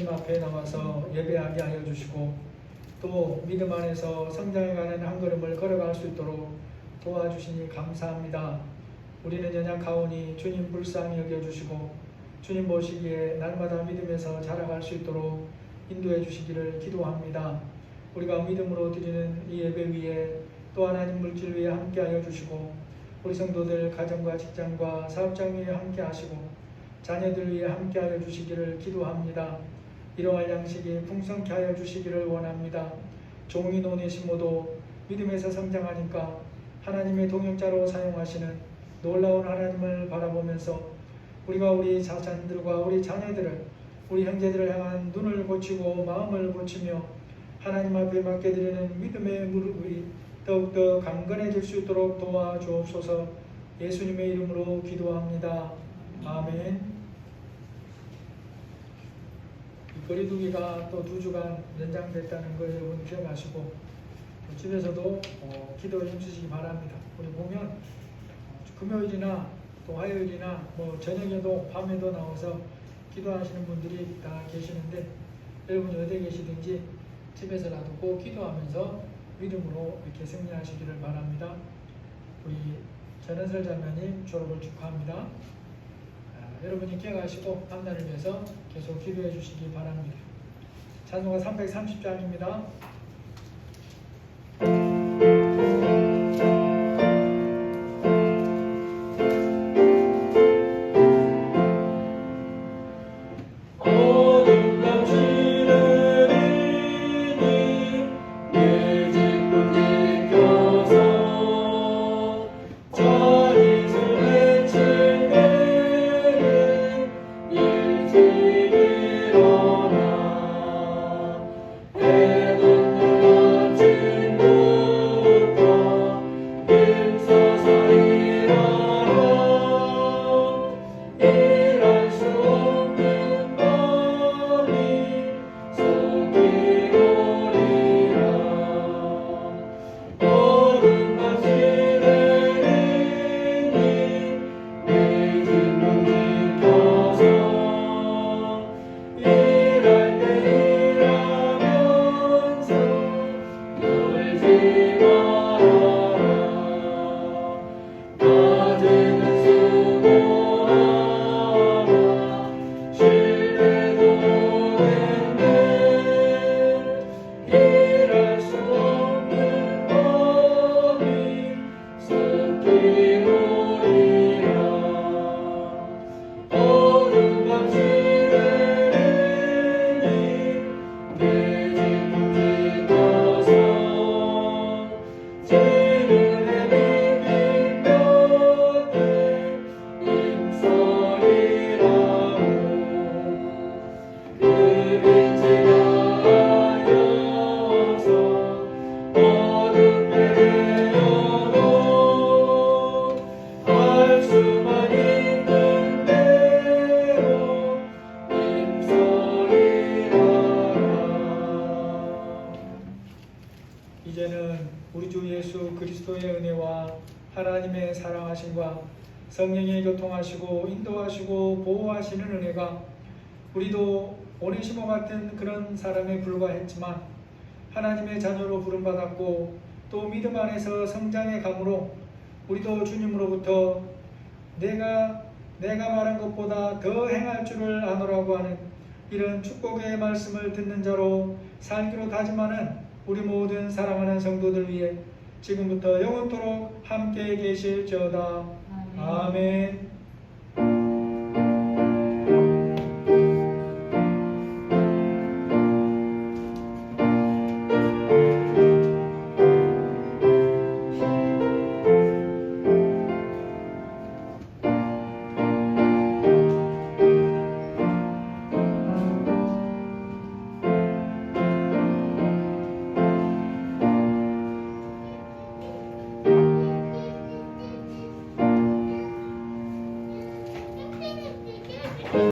주님 앞에 나와서 예배하게 하여 주시고 또 믿음 안에서 성장해가는 한 걸음을 걸어갈 수 있도록 도와주시니 감사합니다. 우리는 연약하오니 주님 불쌍히 여겨주시고 주님 보시기에 날마다 믿음에서 자라갈 수 있도록 인도해 주시기를 기도합니다. 우리가 믿음으로 드리는 이 예배 위에 또 하나님 물질 위에 함께하여 주시고 우리 성도들 가정과 직장과 사업장 위에 함께하시고 자녀들 위해 함께하여 주시기를 기도합니다. 이러한 양식이 풍성케 하여 주시기를 원합니다. 종이 노네시모도 믿음에서 성장하니까 하나님의 동역자로 사용하시는 놀라운 하나님을 바라보면서 우리가 우리 자손들과 우리 자녀들을 우리 형제들을 향한 눈을 고치고 마음을 고치며 하나님 앞에 맡겨드리는 믿음의 무릎이 더욱더 강건해질 수 있도록 도와주옵소서. 예수님의 이름으로 기도합니다. 아멘. 거리두기가 또 2주간 연장됐다는 걸 여러분 기억하시고 집에서도 기도에 힘쓰시기 바랍니다. 우리 보면 금요일이나 또 화요일이나 저녁에도 밤에도 나와서 기도하시는 분들이 다 계시는데 여러분이 어디에 계시든지 집에서라도 꼭 기도하면서 믿음으로 이렇게 승리하시기를 바랍니다. 우리 전은설 자매님 졸업을 축하합니다. 여러분이 기억하시고 밤날을 위해서 계속 기도해 주시기 바랍니다. 찬송가 330장입니다. 이제는 우리 주 예수 그리스도의 은혜와 하나님의 사랑하심과 성령의 교통하시고 인도하시고 보호하시는 은혜가 우리도 오네시모 같은 그런 사람에 불과했지만 하나님의 자녀로 부름받았고 또 믿음 안에서 성장해 감으로 우리도 주님으로부터 내가 말한 것보다 더 행할 줄을 아노라고 하는 이런 축복의 말씀을 듣는 자로 살기로 다짐하는 우리 모든 사랑하는 성도들 위해 지금부터 영원토록 함께 계실지어다. 아멘.